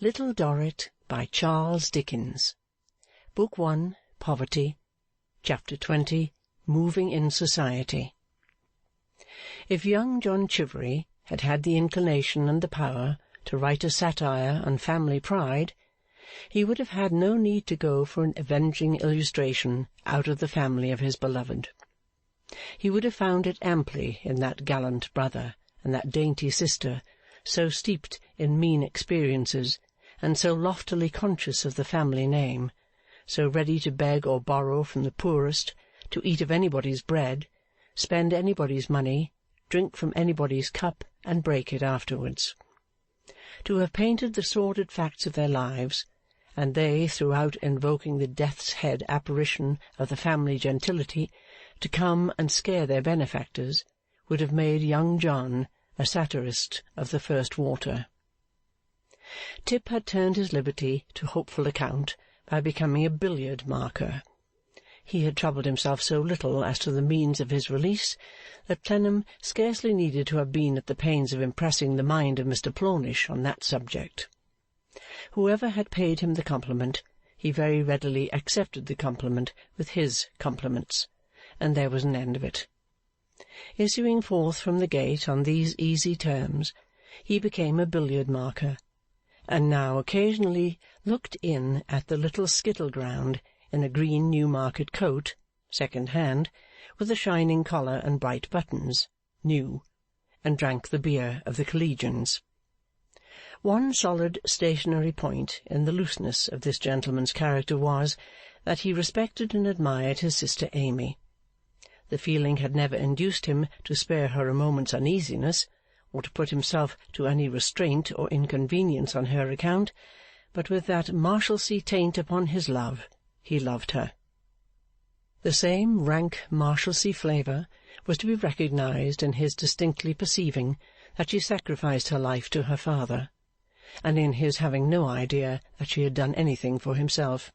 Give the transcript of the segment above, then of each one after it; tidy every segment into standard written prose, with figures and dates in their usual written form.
Little Dorrit by Charles Dickens. Book 1, Poverty. Chapter 20, Moving in Society. If young John Chivery had had the inclination and the power to write a satire on family pride, he would have had no need to go for an avenging illustration out of the family of his beloved. He would have found it amply in that gallant brother and that dainty sister, so steeped in mean experiences, and so loftily conscious of the family name, so ready to beg or borrow from the poorest, to eat of anybody's bread, spend anybody's money, drink from anybody's cup, and break it afterwards. To have painted the sordid facts of their lives, and they, throughout invoking the death's head apparition of the family gentility, to come and scare their benefactors, would have made young John a satirist of the first water. Tip had turned his liberty to hopeful account by becoming a billiard-marker. He had troubled himself so little as to the means of his release that Clennam scarcely needed to have been at the pains of impressing the mind of Mr. Plornish on that subject. Whoever had paid him the compliment, he very readily accepted the compliment with his compliments, and there was an end of it. Issuing forth from the gate on these easy terms, he became a billiard-marker, and now occasionally looked in at the little skittle-ground in a green Newmarket coat, second-hand, with a shining collar and bright buttons, new, and drank the beer of the collegians. One solid stationary point in the looseness of this gentleman's character was, that he respected and admired his sister Amy. The feeling had never induced him to spare her a moment's uneasiness, or to put himself to any restraint or inconvenience on her account, but with that Marshalsea taint upon his love, he loved her. The same rank Marshalsea flavour was to be recognized in his distinctly perceiving that she sacrificed her life to her father, and in his having no idea that she had done anything for himself.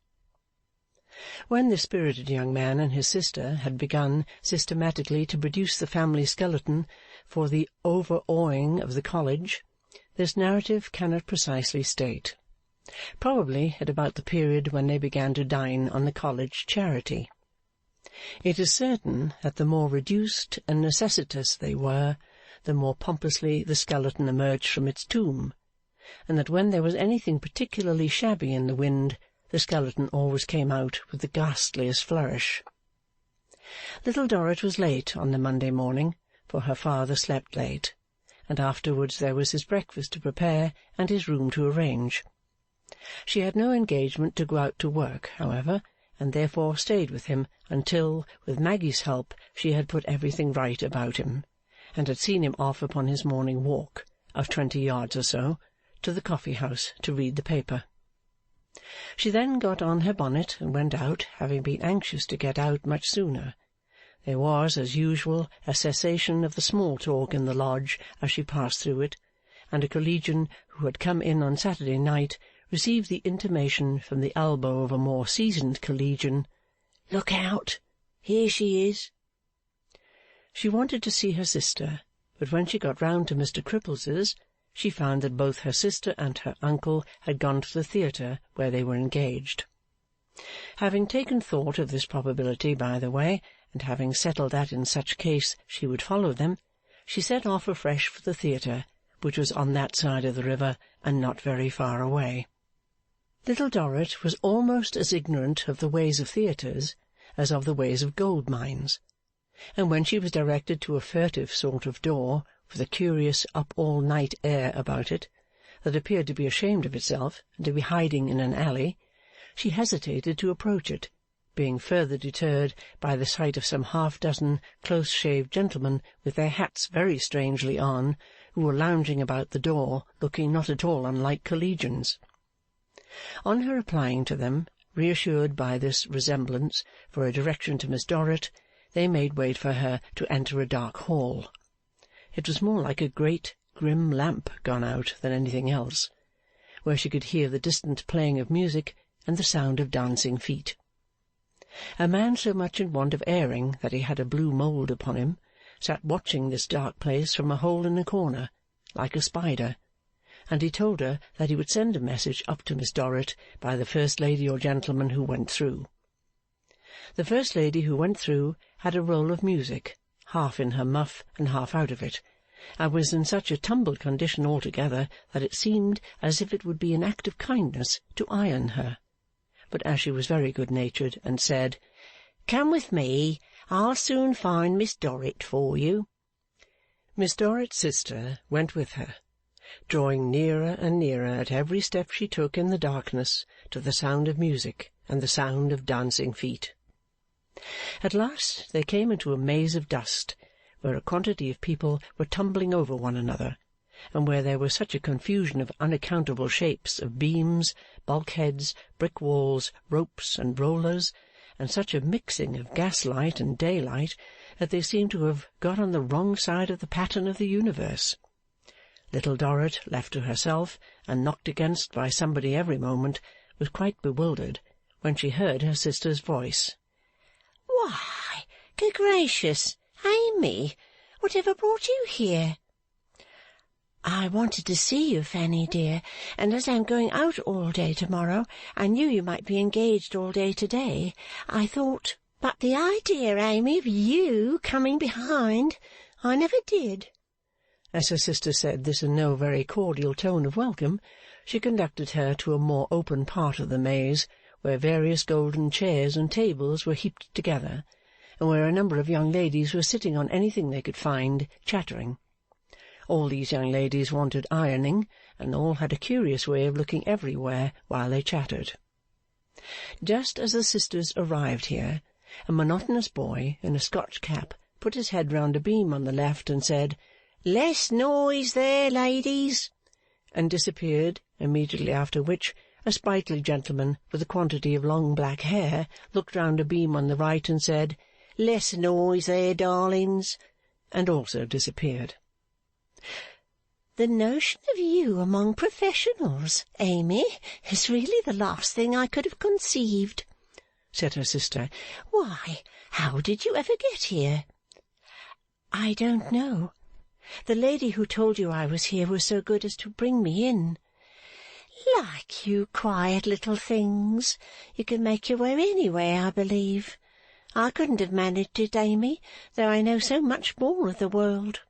When the spirited young man and his sister had begun systematically to produce the family skeleton for the overawing of the college, this narrative cannot precisely state. Probably at about the period when they began to dine on the college charity. It is certain that the more reduced and necessitous they were, the more pompously the skeleton emerged from its tomb, and that when there was anything particularly shabby in the wind, the skeleton always came out with the ghastliest flourish. Little Dorrit was late on the Monday morning, for her father slept late, and afterwards there was his breakfast to prepare and his room to arrange. She had no engagement to go out to work, however, and therefore stayed with him until, with Maggie's help, she had put everything right about him, and had seen him off upon his morning walk, of 20 yards or so, to the coffee-house to read the paper. She then got on her bonnet and went out, having been anxious to get out much sooner. There was, as usual, a cessation of the small talk in the lodge as she passed through it, and a collegian who had come in on Saturday night received the intimation from the elbow of a more seasoned collegian, "Look out! Here she is!" She wanted to see her sister, but when she got round to Mr. Cripples's, she found that both her sister and her uncle had gone to the theatre where they were engaged. Having taken thought of this probability by the way, and having settled that in such case she would follow them, she set off afresh for the theatre, which was on that side of the river and not very far away. Little Dorrit was almost as ignorant of the ways of theatres as of the ways of gold mines, and when she was directed to a furtive sort of door, with a curious up-all-night air about it, that appeared to be ashamed of itself and to be hiding in an alley, she hesitated to approach it, being further deterred by the sight of some half-dozen close-shaved gentlemen with their hats very strangely on, who were lounging about the door, looking not at all unlike collegians. On her applying to them, reassured by this resemblance, for a direction to Miss Dorrit, they made way for her to enter a dark hall. It was more like a great grim lamp gone out than anything else, where she could hear the distant playing of music and the sound of dancing feet. A man so much in want of airing that he had a blue mould upon him sat watching this dark place from a hole in a corner, like a spider, and he told her that he would send a message up to Miss Dorrit by the first lady or gentleman who went through. The first lady who went through had a roll of music, half in her muff and half out of it, and was in such a tumbled condition altogether that it seemed as if it would be an act of kindness to iron her. But as she was very good-natured, and said, "Come with me, I'll soon find Miss Dorrit for you," Miss Dorrit's sister went with her, drawing nearer and nearer at every step she took in the darkness to the sound of music and the sound of dancing feet. At last they came into a maze of dust, where a quantity of people were tumbling over one another, and where there was such a confusion of unaccountable shapes of beams, bulkheads, brick walls, ropes, and rollers, and such a mixing of gaslight and daylight, that they seemed to have got on the wrong side of the pattern of the universe. Little Dorrit, left to herself, and knocked against by somebody every moment, was quite bewildered when she heard her sister's voice. "Why, good gracious, Amy, whatever brought you here?" "I wanted to see you, Fanny dear, and as I'm going out all day to-morrow, I knew you might be engaged all day to-day. I thought—" "But the idea, Amy, of you coming behind! I never did." As her sister said this in no very cordial tone of welcome, she conducted her to a more open part of the maze, where various golden chairs and tables were heaped together, and where a number of young ladies were sitting on anything they could find, chattering. All these young ladies wanted ironing, and all had a curious way of looking everywhere while they chattered. Just as the sisters arrived here, a monotonous boy in a Scotch cap put his head round a beam on the left and said, "Less noise there, ladies," and disappeared, immediately after which a sprightly gentleman with a quantity of long black hair looked round a beam on the right and said, "Less noise there, darlings," and also disappeared. "The notion of you among professionals, Amy, is really the last thing I could have conceived," said her sister. "Why, how did you ever get here?" "I don't know. The lady who told you I was here was so good as to bring me in." "Like you quiet little things. You can make your way anywhere, I believe. I couldn't have managed it, Amy, though I know so much more of the world."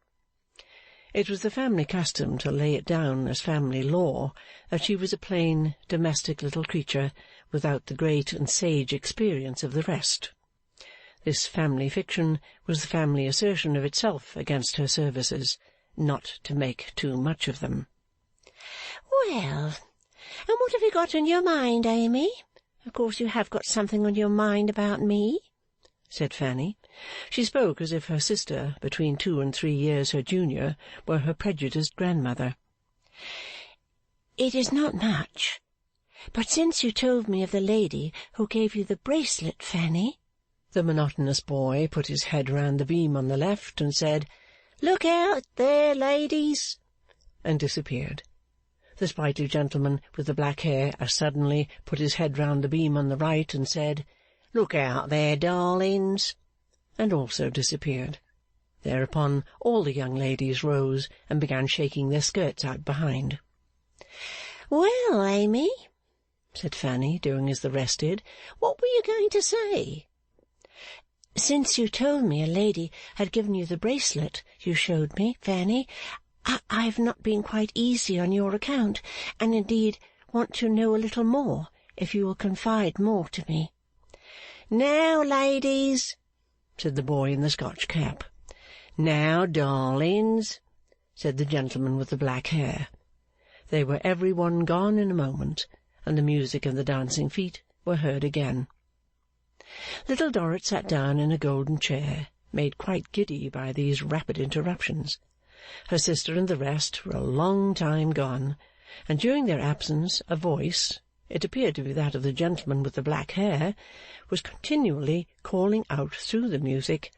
It was the family custom to lay it down as family law that she was a plain, domestic little creature, without the great and sage experience of the rest. This family fiction was the family assertion of itself against her services, not to make too much of them. "Well, and what have you got on your mind, Amy? Of course you have got something on your mind about me," said Fanny. She spoke as if her sister, between 2 and 3 years her junior, were her prejudiced grandmother. "It is not much. But since you told me of the lady who gave you the bracelet, Fanny—" The monotonous boy put his head round the beam on the left and said, "Look out there, ladies," and disappeared. The sprightly gentleman with the black hair as suddenly put his head round the beam on the right and said, "Look out there, darlings," and also disappeared. Thereupon all the young ladies rose and began shaking their skirts out behind. "Well, Amy," said Fanny, doing as the rest did, "what were you going to say?" "Since you told me a lady had given you the bracelet you showed me, Fanny, I have not been quite easy on your account, and indeed want to know a little more, if you will confide more to me." "Now, ladies," said the boy in the Scotch cap. "Now, darlings," said the gentleman with the black hair. They were every one gone in a moment, and the music and the dancing feet were heard again. Little Dorrit sat down in a golden chair, made quite giddy by these rapid interruptions. Her sister and the rest were a long time gone, and during their absence a voice, it appeared to be that of the gentleman with the black hair, was continually calling out through the music,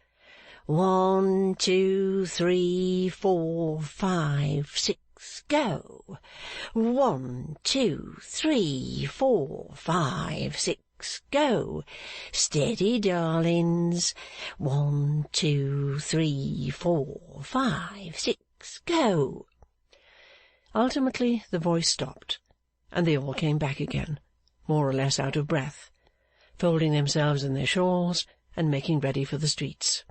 1, 2, 3, 4, 5, 6, go! 1, 2, 3, 4, 5, 6, go! Steady, darlings! 1, 2, 3, 4, 5, 6, go!" Ultimately the voice stopped, and they all came back again, more or less out of breath, folding themselves in their shawls and making ready for the streets.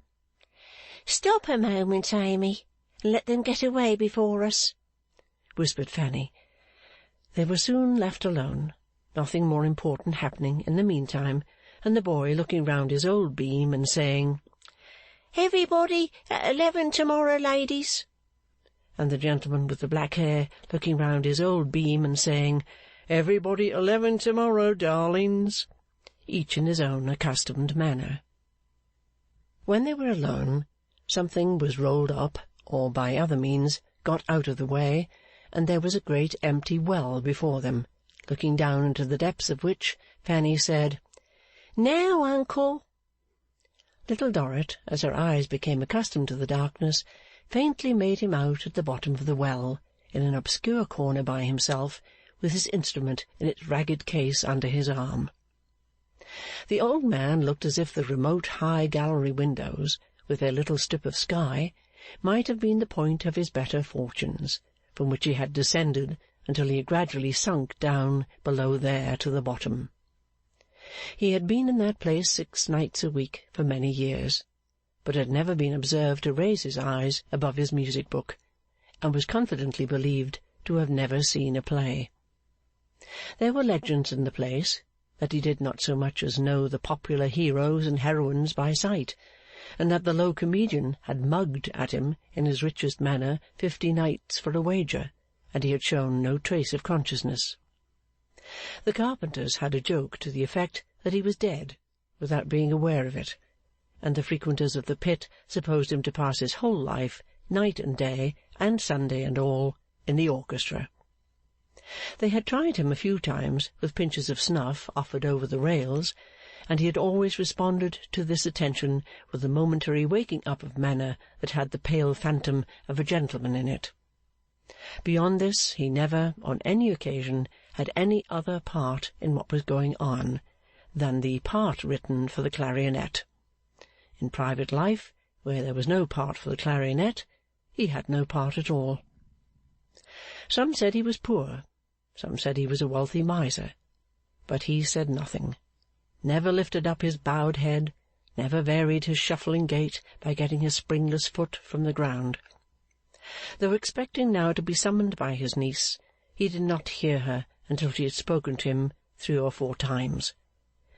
"Stop a moment, Amy, and let them get away before us," whispered Fanny. They were soon left alone, nothing more important happening in the meantime than the boy looking round his old beam and saying, "Everybody at 11 to-morrow, ladies," and the gentleman with the black hair looking round his old beam and saying, "Everybody 11 to-morrow, darlings," each in his own accustomed manner. When they were alone, something was rolled up, or by other means got out of the way, and there was a great empty well before them, looking down into the depths of which Fanny said, "Now, uncle." Little Dorrit, as her eyes became accustomed to the darkness, faintly made him out at the bottom of the well, in an obscure corner by himself, with his instrument in its ragged case under his arm. The old man looked as if the remote high gallery windows, with their little strip of sky, might have been the point of his better fortunes, from which he had descended until he had gradually sunk down below there to the bottom. He had been in that place 6 nights a week for many years, but had never been observed to raise his eyes above his music-book, and was confidently believed to have never seen a play. There were legends in the place that he did not so much as know the popular heroes and heroines by sight, and that the low comedian had mugged at him in his richest manner 50 nights for a wager, and he had shown no trace of consciousness. The carpenters had a joke to the effect that he was dead, without being aware of it, and the frequenters of the pit supposed him to pass his whole life, night and day, and Sunday and all, in the orchestra. They had tried him a few times with pinches of snuff offered over the rails, and he had always responded to this attention with a momentary waking up of manner that had the pale phantom of a gentleman in it. Beyond this, he never, on any occasion, had any other part in what was going on than the part written for the clarionet. In private life, where there was no part for the clarionet, he had no part at all. Some said he was poor, some said he was a wealthy miser, but he said nothing, never lifted up his bowed head, never varied his shuffling gait by getting his springless foot from the ground. Though expecting now to be summoned by his niece, he did not hear her until she had spoken to him 3 or 4 times,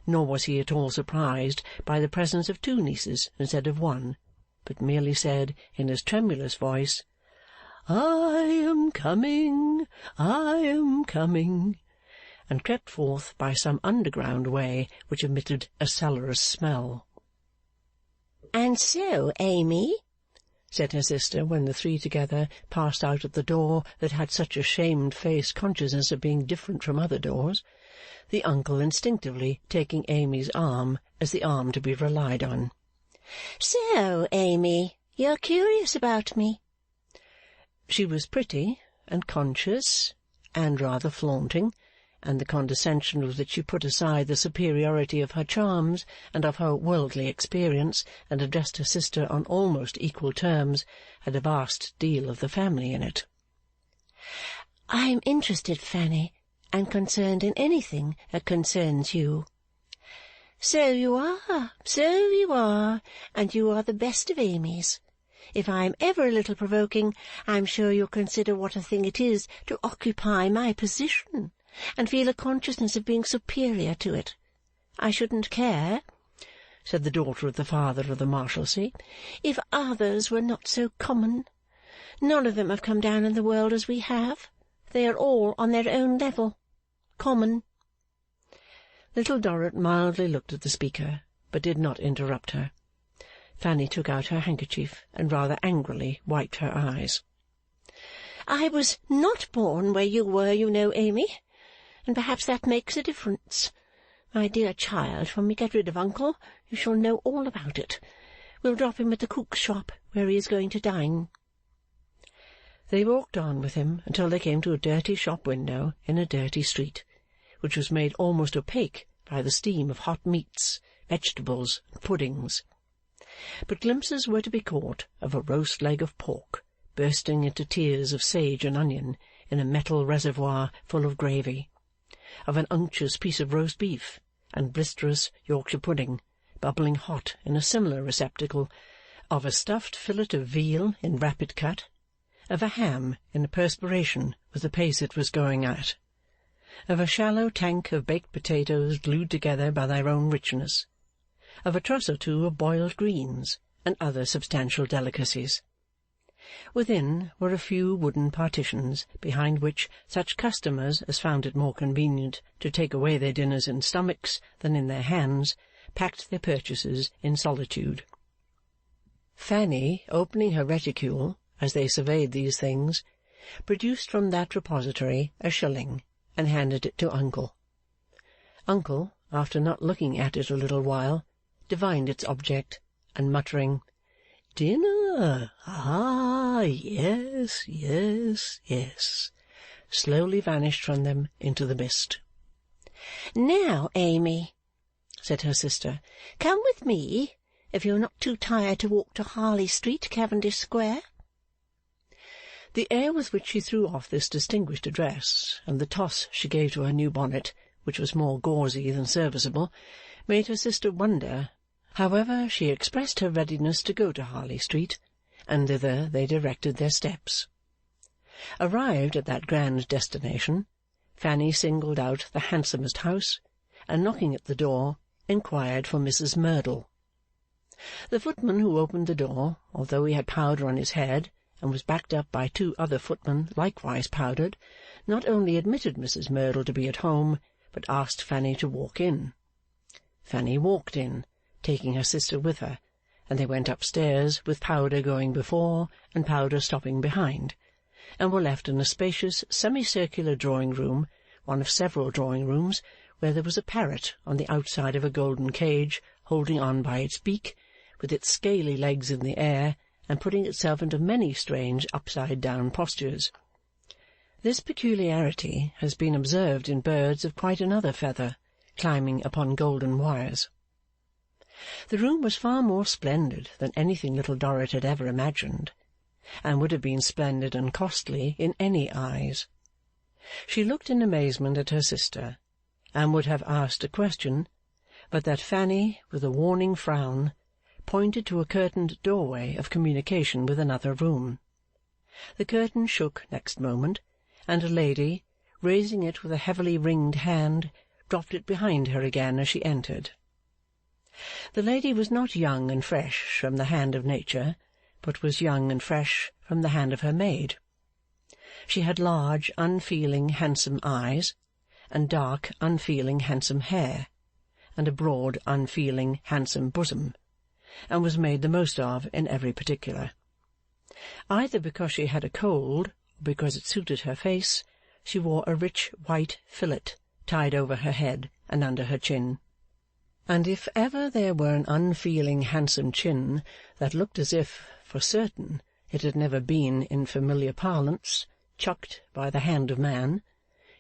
nor was he at all surprised by the presence of 2 nieces instead of 1, but merely said in his tremulous voice, "I am coming, I am coming," and crept forth by some underground way which emitted a cellarous smell. "And so, Amy," said her sister, when the 3 together passed out at the door that had such a shamed-faced consciousness of being different from other doors, the uncle instinctively taking Amy's arm as the arm to be relied on. "So, Amy, you're curious about me?" She was pretty, and conscious, and rather flaunting, and the condescension with which she put aside the superiority of her charms and of her worldly experience, and addressed her sister on almost equal terms, had a vast deal of the family in it. "I am interested, Fanny, and concerned in anything that concerns you." "So you are, and you are the best of Amys. If I am ever a little provoking, I am sure you'll consider what a thing it is to occupy my position, and feel a consciousness of being superior to it. I shouldn't care," said the daughter of the father of the Marshalsea, "if others were not so common. None of them have come down in the world as we have. They are all on their own level. Common." Little Dorrit mildly looked at the speaker, but did not interrupt her. Fanny took out her handkerchief and rather angrily wiped her eyes. "I was not born where you were, you know, Amy, and perhaps that makes a difference. My dear child, when we get rid of uncle, you shall know all about it. We'll drop him at the cook's shop, where he is going to dine." They walked on with him until they came to a dirty shop window in a dirty street, which was made almost opaque by the steam of hot meats, vegetables, and puddings. But glimpses were to be caught of a roast leg of pork, bursting into tiers of sage and onion, in a metal reservoir full of gravy, of an unctuous piece of roast beef and blisterous Yorkshire pudding, bubbling hot in a similar receptacle, of a stuffed fillet of veal in rapid cut, of a ham in a perspiration with the pace it was going at, of a shallow tank of baked potatoes glued together by their own richness, of a truss or two of boiled greens, and other substantial delicacies. Within were a few wooden partitions, behind which such customers as found it more convenient to take away their dinners in stomachs than in their hands, packed their purchases in solitude. Fanny, opening her reticule as they surveyed these things, produced from that repository a shilling, and handed it to Uncle. Uncle, after not looking at it a little while, divined its object, and muttering, "Dinner! Ah, yes, yes, yes," slowly vanished from them into the mist. "Now, Amy," said her sister, "come with me, if you are not too tired to walk to Harley Street, Cavendish Square." The air with which she threw off this distinguished address, and the toss she gave to her new bonnet, which was more gauzy than serviceable, made her sister wonder. However, she expressed her readiness to go to Harley Street, and thither they directed their steps. Arrived at that grand destination, Fanny singled out the handsomest house, and knocking at the door, inquired for Mrs. Merdle. The footman who opened the door, although he had powder on his head, and was backed up by 2 other footmen likewise powdered, not only admitted Mrs. Merdle to be at home, but asked Fanny to walk in. Fanny walked in, taking her sister with her, and they went upstairs with powder going before and powder stopping behind, and were left in a spacious semicircular drawing-room, one of several drawing-rooms, where there was a parrot on the outside of a golden cage, holding on by its beak, with its scaly legs in the air, and putting itself into many strange upside-down postures. This peculiarity has been observed in birds of quite another feather, climbing upon golden wires. The room was far more splendid than anything Little Dorrit had ever imagined, and would have been splendid and costly in any eyes. She looked in amazement at her sister, and would have asked a question, but that Fanny, with a warning frown, pointed to a curtained doorway of communication with another room. The curtain shook next moment, and a lady, raising it with a heavily ringed hand, dropped it behind her again as she entered. The lady was not young and fresh from the hand of nature, but was young and fresh from the hand of her maid. She had large, unfeeling, handsome eyes, and dark, unfeeling, handsome hair, and a broad, unfeeling, handsome bosom, and was made the most of in every particular. Either because she had a cold, or because it suited her face, she wore a rich white fillet tied over her head and under her chin. And if ever there were an unfeeling, handsome chin that looked as if, for certain, it had never been, in familiar parlance, chucked by the hand of man,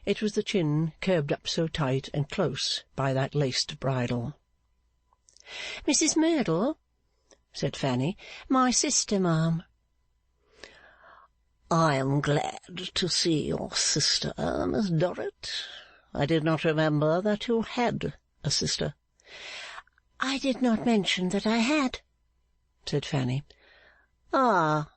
it was the chin curbed up so tight and close by that laced bridle. "Mrs. Merdle," said Fanny, "my sister, ma'am." "I am glad to see your sister, Miss Dorrit. I did not remember that you had a sister." "I did not mention that I had," said Fanny. "Ah!"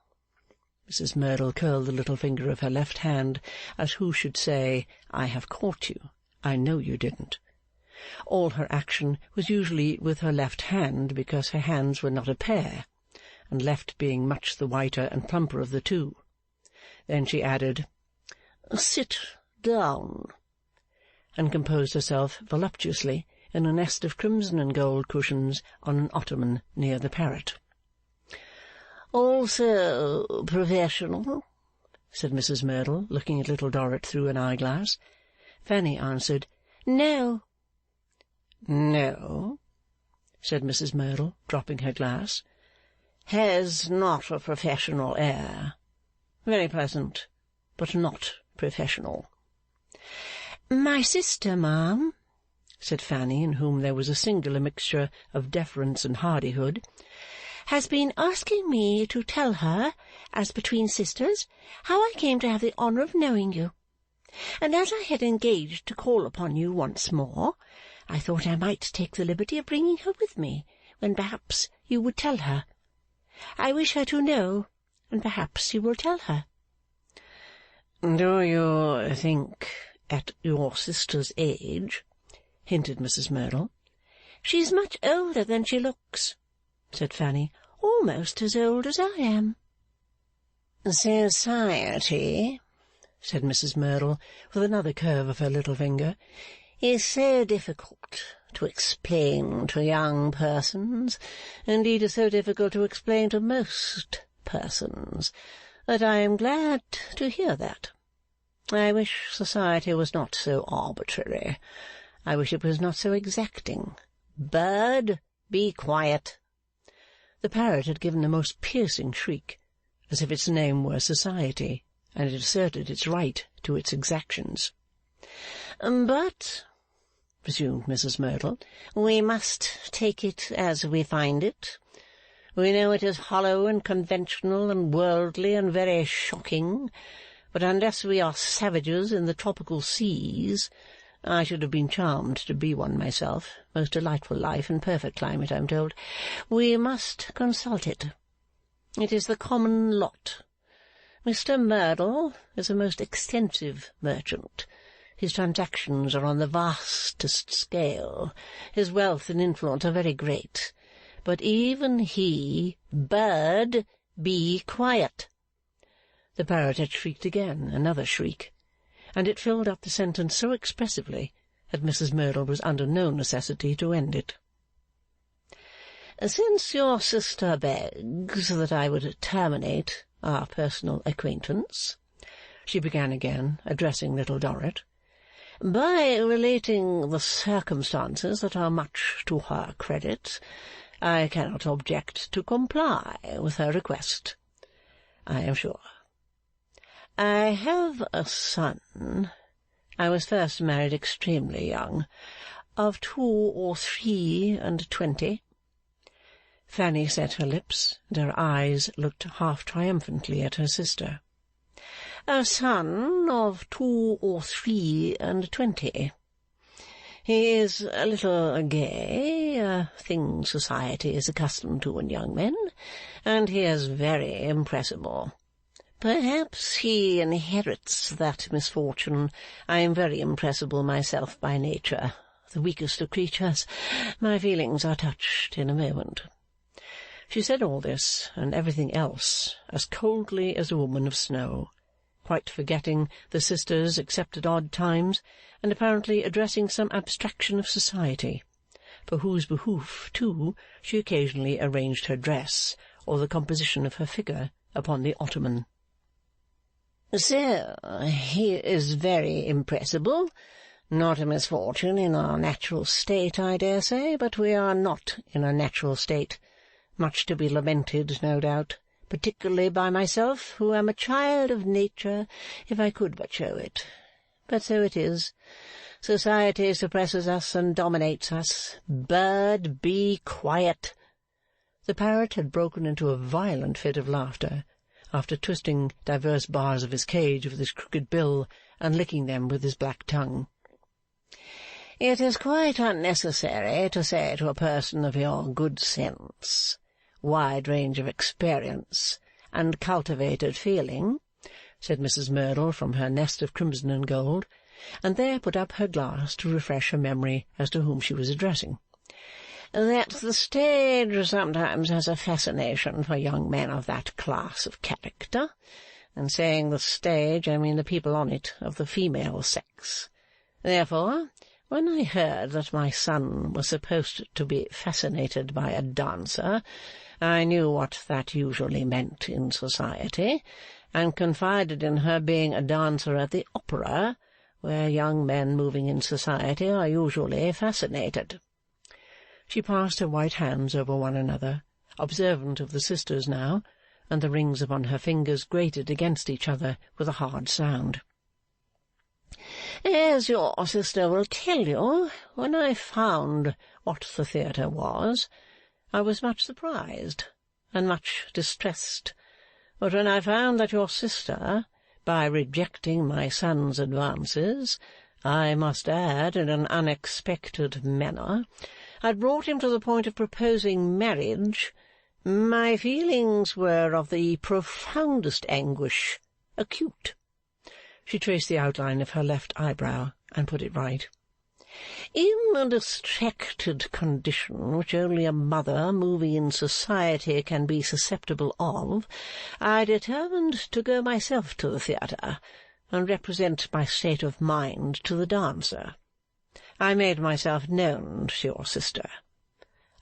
Mrs. Merdle curled the little finger of her left hand, as who should say, "I have caught you. I know you didn't." All her action was usually with her left hand, because her hands were not a pair, and left being much the whiter and plumper of the two. Then she added, "Sit down," and composed herself voluptuously in a nest of crimson and gold cushions on an ottoman near the parrot. "Also professional?" said Mrs. Merdle, looking at Little Dorrit through an eye-glass. Fanny answered, "No." "No," said Mrs. Merdle, dropping her glass. "Has not a professional air. Very pleasant, but not professional." "My sister, ma'am," said Fanny, in whom there was a singular mixture of deference and hardihood, has been asking me to tell her, as between sisters, how I came to have the honour of knowing you. And as I had engaged to call upon you once more, I thought I might take the liberty of bringing her with me, when perhaps you would tell her. I wish her to know, and perhaps you will tell her.' 'Do you think, at your sister's age,' hinted Mrs Merdle. 'She is much older than she looks,' said Fanny, 'almost as old as I am.' 'Society,' said Mrs Merdle, with another curve of her little finger, 'is so difficult to explain to young persons, indeed is so difficult to explain to most persons, that I am glad to hear that. I wish society was not so arbitrary. I wish it was not so exacting. Bird, be quiet!' The parrot had given a most piercing shriek, as if its name were Society, and it asserted its right to its exactions. 'But,' resumed Mrs Merdle, 'we must take it as we find it. We know it is hollow and conventional and worldly and very shocking, but unless we are savages in the tropical seas, I should have been charmed to be one myself. Most delightful life and perfect climate, I am told. We must consult it. It is the common lot. Mr Merdle is a most extensive merchant. His transactions are on the vastest scale. His wealth and influence are very great. But even he— Bird, be quiet!' The parrot had shrieked again, another shriek, and it filled up the sentence so expressively that Mrs Merdle was under no necessity to end it. 'Since your sister begs that I would terminate our personal acquaintance,' she began again, addressing Little Dorrit, 'by relating the circumstances that are much to her credit, I cannot object to comply with her request, I am sure. I have a son. I was first married extremely young, of 2 or 3 and 20. Fanny set her lips, and her eyes looked half triumphantly at her sister. 'A son of 2 or 3 and 20. He is a little gay, a thing society is accustomed to in young men, and he is very impressible. Perhaps he inherits that misfortune. I am very impressible myself by nature, the weakest of creatures. My feelings are touched in a moment.' She said all this, and everything else, as coldly as a woman of snow, quite forgetting the sisters except at odd times, and apparently addressing some abstraction of society, for whose behoof, too, she occasionally arranged her dress, or the composition of her figure, upon the ottoman. 'So he is very impressible. Not a misfortune in our natural state, I dare say, but we are not in a natural state. Much to be lamented, no doubt, particularly by myself, who am a child of nature, if I could but show it. But so it is. Society suppresses us and dominates us. Bird, be quiet!' The parrot had broken into a violent fit of laughter, after twisting divers bars of his cage with his crooked bill, and licking them with his black tongue. 'It is quite unnecessary to say to a person of your good sense, wide range of experience, and cultivated feeling,' said Mrs Merdle from her nest of crimson and gold, and there put up her glass to refresh her memory as to whom she was addressing, 'that the stage sometimes has a fascination for young men of that class of character. And saying the stage, I mean the people on it, of the female sex. Therefore, when I heard that my son was supposed to be fascinated by a dancer, I knew what that usually meant in society, and confided in her being a dancer at the opera, where young men moving in society are usually fascinated.' She passed her white hands over one another, observant of the sisters now, and the rings upon her fingers grated against each other with a hard sound. 'As your sister will tell you, when I found what the theatre was, I was much surprised. and much distressed. But when I found that your sister, by rejecting my son's advances, I must add in an unexpected manner, had brought him to the point of proposing marriage, my feelings were of the profoundest anguish, acute. She traced the outline of her left eyebrow and put it right. In a distracted condition which only a mother moving in society can be susceptible of, I determined to go myself to the theatre and represent my state of mind to the dancer. I made myself known to your sister.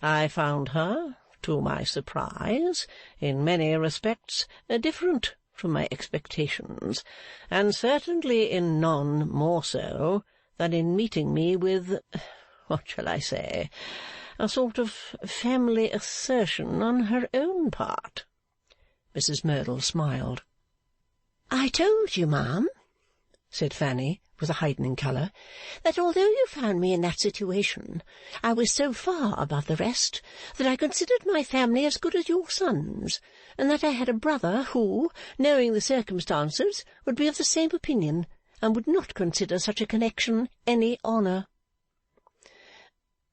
I found her, to my surprise, in many respects different from my expectations, and certainly in none more so than in meeting me with, what shall I say, a sort of family assertion on her own part. Mrs. Merdle smiled. I told you, ma'am, said Fanny, with a heightening colour, that although you found me in that situation, I was so far above the rest that I considered my family as good as your son's, and that I had a brother who, knowing the circumstances, would be of the same opinion, and would not consider such a connection any honour.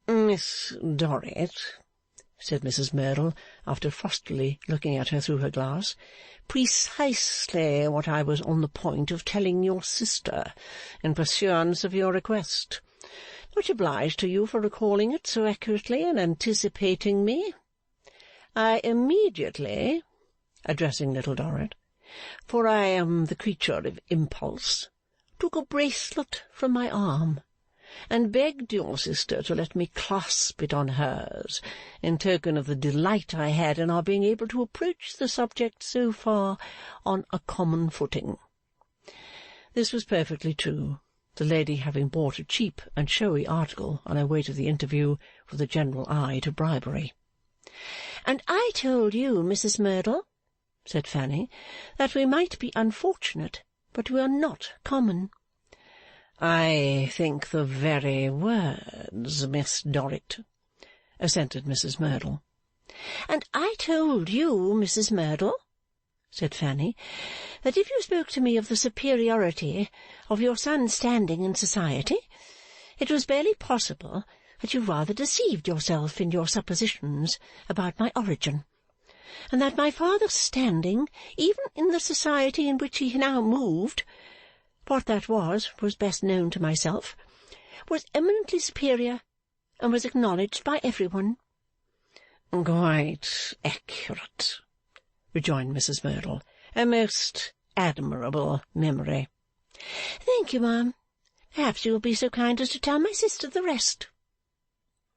Miss Dorrit, said Mrs. Merdle, after frostily looking at her through her glass, precisely what I was on the point of telling your sister, in pursuance of your request. Much obliged to you for recalling it so accurately and anticipating me. I immediately, addressing Little Dorrit, for I am the creature of impulse, took a bracelet from my arm, and begged your sister to let me clasp it on hers, in token of the delight I had in our being able to approach the subject so far on a common footing. This was perfectly true, the lady having bought a cheap and showy article on her way to the interview with a general eye to bribery. And I told you, Mrs. Merdle, said Fanny, that we might be unfortunate, but we are not common. I think the very words, Miss Dorrit, assented Mrs. Merdle. And I told you, Mrs. Merdle, said Fanny, that if you spoke to me of the superiority of your son's standing in society, it was barely possible that you rather deceived yourself in your suppositions about my origin, and that my father's standing, even in the society in which he now moved, what that was best known to myself, was eminently superior, and was acknowledged by every one. Quite accurate, rejoined Mrs. Merdle. A most admirable memory. Thank you, ma'am. Perhaps you will be so kind as to tell my sister the rest.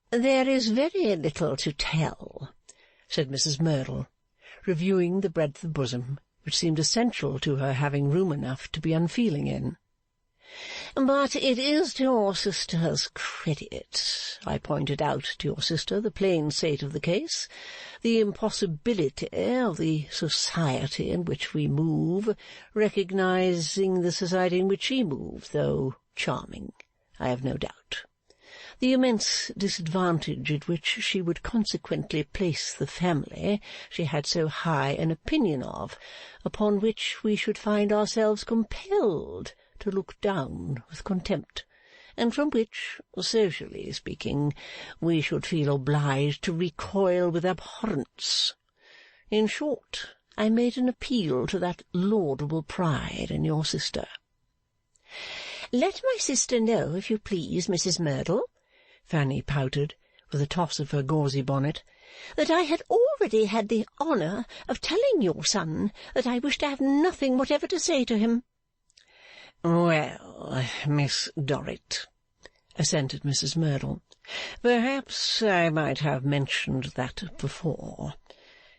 There is very little to tell, said Mrs. Merdle, reviewing the breadth of bosom, which seemed essential to her having room enough to be unfeeling in. But it is to your sister's credit. I pointed out to your sister the plain state of the case, the impossibility of the society in which we move, recognizing the society in which she moved, though charming, I have no doubt. The immense disadvantage at which she would consequently place the family she had so high an opinion of, upon which we should find ourselves compelled to look down with contempt, and from which, socially speaking, we should feel obliged to recoil with abhorrence. In short, I made an appeal to that laudable pride in your sister. Let my sister know, if you please, Mrs. Merdle, Fanny pouted, with a toss of her gauzy bonnet, that I had already had the honour of telling your son that I wished to have nothing whatever to say to him. Well, Miss Dorrit, assented Mrs. Merdle, perhaps I might have mentioned that before.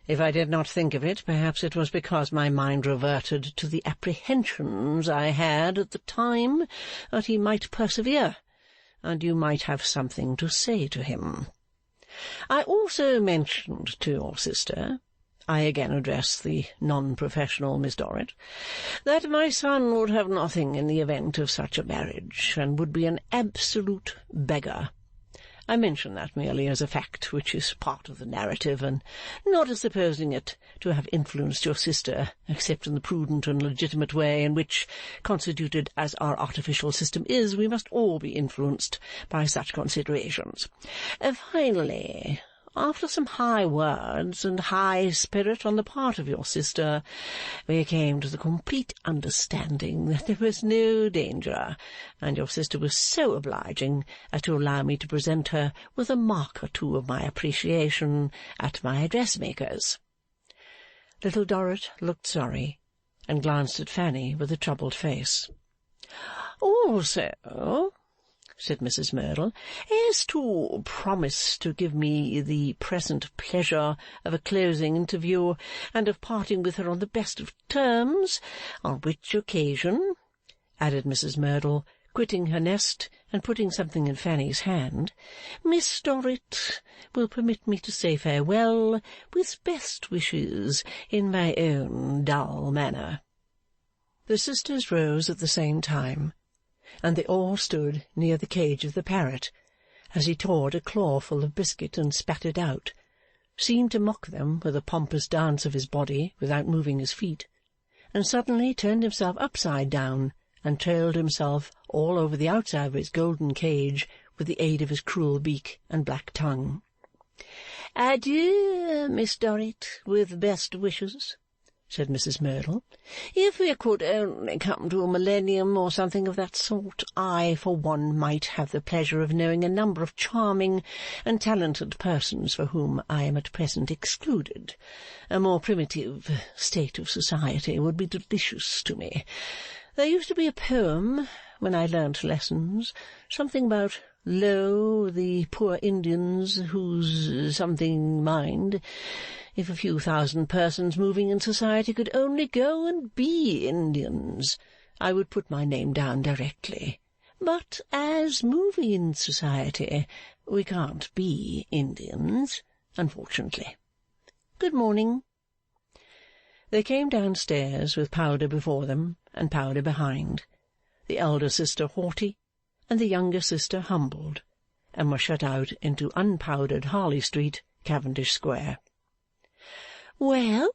If I did not think of it, perhaps it was because my mind reverted to the apprehensions I had at the time that he might persevere, and you might have something to say to him. I also mentioned to your sister, I again address the non-professional Miss Dorrit, that my son would have nothing in the event of such a marriage, and would be an absolute beggar. I mention that merely as a fact which is part of the narrative, and not as supposing it to have influenced your sister, except in the prudent and legitimate way in which, constituted as our artificial system is, we must all be influenced by such considerations. Finally, after some high words and high spirit on the part of your sister, we came to the complete understanding that there was no danger, and your sister was so obliging as to allow me to present her with a mark or two of my appreciation at my dressmaker's. Little Dorrit looked sorry, and glanced at Fanny with a troubled face. Also, said Mrs. Merdle, as to promise to give me the present pleasure of a closing interview and of parting with her on the best of terms, on which occasion, added Mrs. Merdle, quitting her nest and putting something in Fanny's hand, Miss Dorrit will permit me to say farewell with best wishes in my own dull manner. The sisters rose at the same time, and they all stood near the cage of the parrot, as he tore a claw full of biscuit and spat it out, seemed to mock them with a pompous dance of his body without moving his feet, and suddenly turned himself upside down and trailed himself all over the outside of his golden cage with the aid of his cruel beak and black tongue. Adieu, Miss Dorrit, with best wishes, said Mrs. Merdle. If we could only come to a millennium or something of that sort, I, for one, might have the pleasure of knowing a number of charming and talented persons for whom I am at present excluded. A more primitive state of society would be delicious to me. There used to be a poem, when I learnt lessons, something about lo, the poor Indians whose something mind. If a few thousand persons moving in society could only go and be Indians, I would put my name down directly. But as moving in society, we can't be Indians, unfortunately. Good morning. They came downstairs with powder before them and powder behind, the elder sister haughty, and the younger sister humbled, and were shut out into unpowdered Harley Street, Cavendish Square. Well,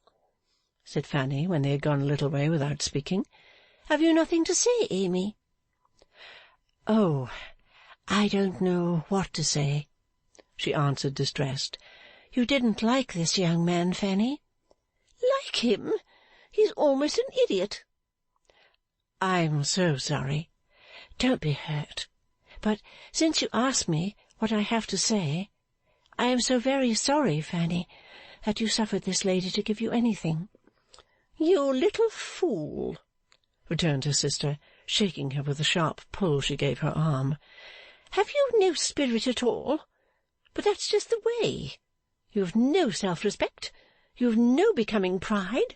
said Fanny, when they had gone a little way without speaking, have you nothing to say, Amy? Oh, I don't know what to say, she answered, distressed. You didn't like this young man, Fanny? Like him? He's almost an idiot. I'm so sorry. Don't be hurt. But since you ask me what I have to say, I am so very sorry, Fanny, that you suffered this lady to give you anything. You little fool, returned her sister, shaking her with a sharp pull she gave her arm. Have you no spirit at all? But that's just the way. You have no self-respect. You have no becoming pride,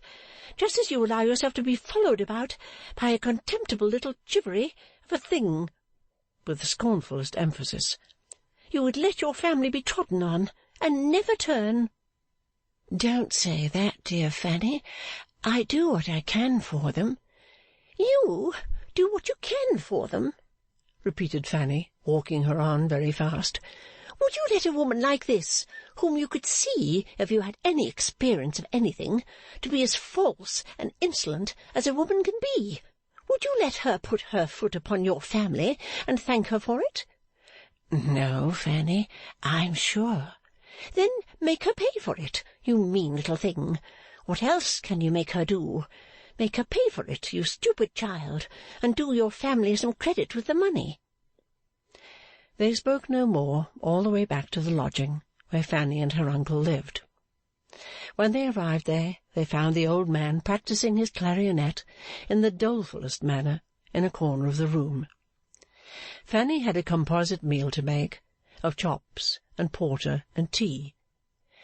just as you allow yourself to be followed about by a contemptible little chivery of a thing, with the scornfullest emphasis. You would let your family be trodden on, and never turn. Don't say that, dear Fanny. I do what I can for them. You do what you can for them, repeated Fanny, walking her on very fast. Would you let a woman like this, whom you could see if you had any experience of anything, to be as false and insolent as a woman can be? Would you let her put her foot upon your family and thank her for it? No, Fanny, I'm sure. Then make her pay for it, you mean little thing. What else can you make her do? Make her pay for it, you stupid child, and do your family some credit with the money. They spoke no more all the way back to the lodging where Fanny and her uncle lived. When they arrived there, they found the old man practising his clarionet in the dolefullest manner in a corner of the room. Fanny had a composite meal to make, of chops and porter and tea,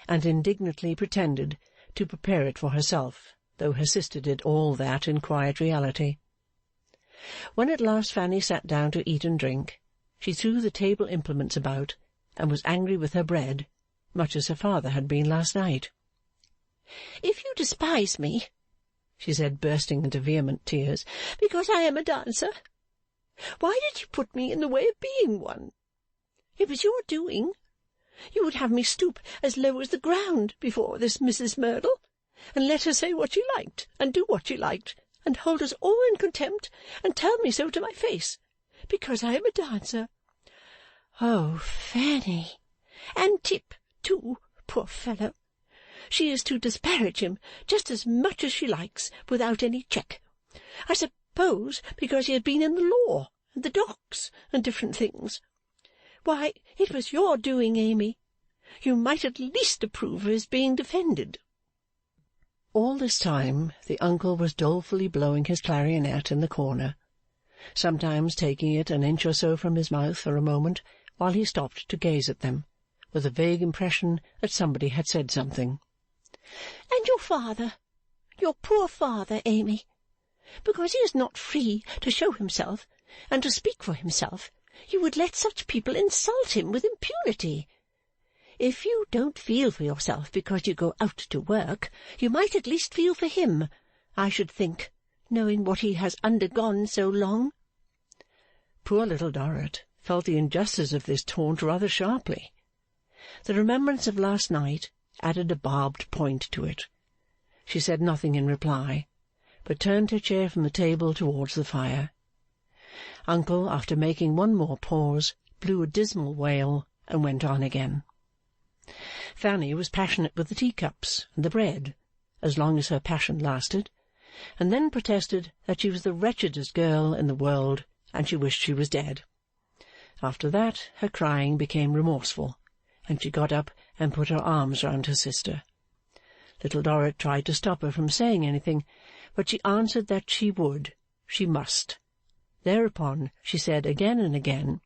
and indignantly pretended to prepare it for herself, though her sister did all that in quiet reality. When at last Fanny sat down to eat and drink, she threw the table implements about, and was angry with her bread, much as her father had been last night. If you despise me, she said, bursting into vehement tears, because I am a dancer, why did you put me in the way of being one? It was your doing. You would have me stoop as low as the ground before this Mrs. Merdle, and let her say what she liked, and do what she liked, and hold us all in contempt, and tell me so to my face, because I am a dancer. Oh, Fanny! And Tip, too, poor fellow. She is to disparage him just as much as she likes, without any check. I suppose because he had been in the law, and the docks, and different things. Why, it was your doing, Amy. You might at least approve of his being defended. All this time the uncle was dolefully blowing his clarionet in the corner, sometimes taking it an inch or so from his mouth for a moment while he stopped to gaze at them, with a vague impression that somebody had said something. And your father, your poor father, Amy, because he is not free to show himself and to speak for himself, you would let such people insult him with impunity. If you don't feel for yourself because you go out to work, you might at least feel for him, I should think, knowing what he has undergone so long. Poor Little Dorrit felt the injustice of this taunt rather sharply. The remembrance of last night added a barbed point to it. She said nothing in reply, but turned her chair from the table towards the fire. Uncle, after making one more pause, blew a dismal wail and went on again. Fanny was passionate with the teacups and the bread, as long as her passion lasted, and then protested that she was the wretchedest girl in the world, and she wished she was dead. After that her crying became remorseful, and she got up and put her arms round her sister. Little Dorrit tried to stop her from saying anything, but she answered that she would, she must. Thereupon she said again and again,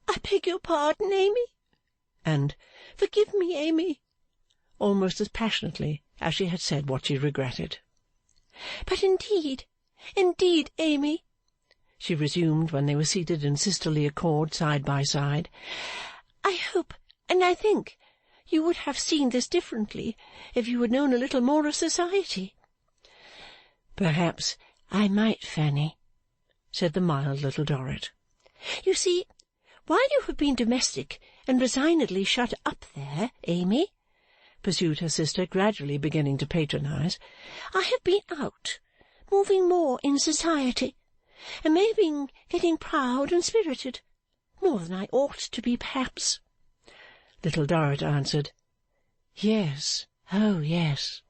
I beg your pardon, Amy, and forgive me, Amy, almost as passionately as she had said what she regretted. But indeed, Amy, she resumed when they were seated in sisterly accord side by side, I hope and I think you would have seen this differently if you had known a little more of society. Perhaps I might, Fanny, said the mild Little Dorrit. You see, while you have been domestic and resignedly shut up there, Amy, pursued her sister, gradually beginning to patronize, I have been out, moving more in society, and may have been getting proud and spirited, more than I ought to be, perhaps. Little Dorrit answered, Yes, oh yes.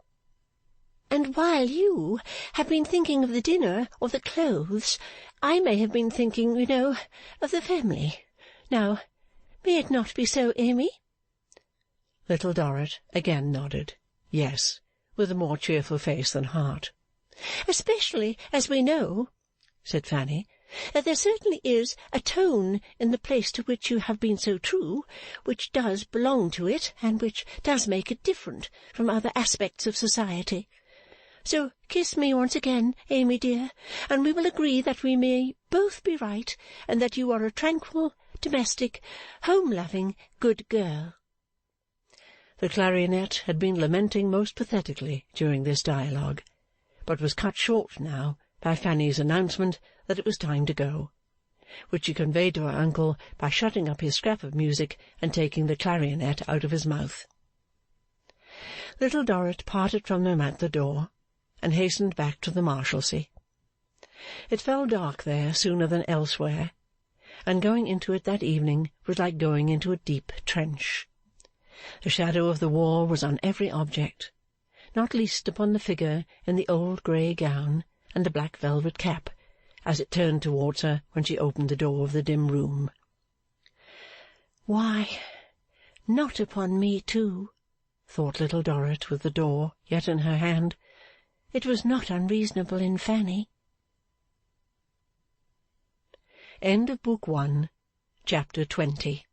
And while you have been thinking of the dinner or the clothes, I may have been thinking, you know, of the family. Now, may it not be so, Amy? Little Dorrit again nodded, yes, with a more cheerful face than heart. Especially as we know, said Fanny, that there certainly is a tone in the place to which you have been so true, which does belong to it, and which does make it different from other aspects of society. So kiss me once again, Amy dear, and we will agree that we may both be right, and that you are a tranquil, domestic, home-loving, good girl. The clarionet had been lamenting most pathetically during this dialogue, but was cut short now by Fanny's announcement that it was time to go, which she conveyed to her uncle by shutting up his scrap of music and taking the clarionet out of his mouth. Little Dorrit parted from them at the door, and hastened back to the Marshalsea. It fell dark there sooner than elsewhere, and going into it that evening was like going into a deep trench. The shadow of the wall was on every object, not least upon the figure in the old grey gown and the black velvet cap, as it turned towards her when she opened the door of the dim room. Why, not upon me too, thought Little Dorrit, with the door yet in her hand. It was not unreasonable in Fanny. End of Book 1, Chapter 20.